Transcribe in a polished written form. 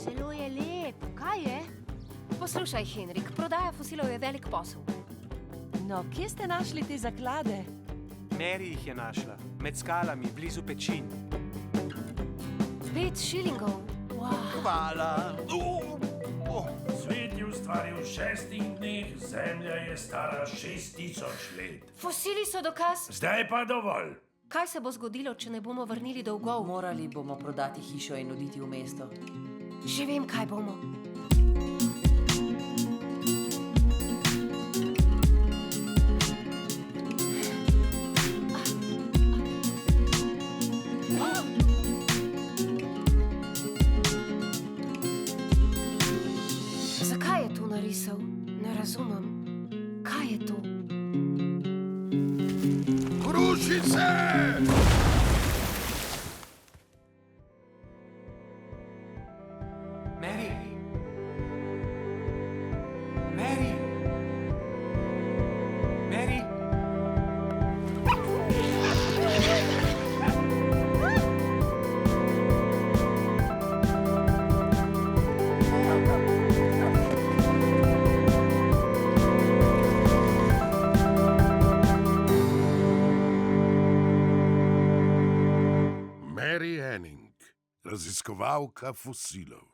Zelo je lep. Kaj je? Poslušaj, Henrik, prodaja fosilov je velik posel. No, kje ste našli te zaklade? Mary jih je našla, med skalami, blizu pečin. 5 šilingov. Wow. Hvala. Svet je ustvaril v 6 dneh, Zemlja je stara 6000 let. Fosili so dokaz. Zdaj pa dovolj. Kaj se bo zgodilo, če ne bomo vrnili dolgov? Morali bomo prodati hišo in oditi v mesto. Že vem, kaj bomo. Zakaj je to narisal? Ne razumem. Kaj je to? Krušice! Mary! Mary! Mary! Mary Henning, raziskovalka fosilov.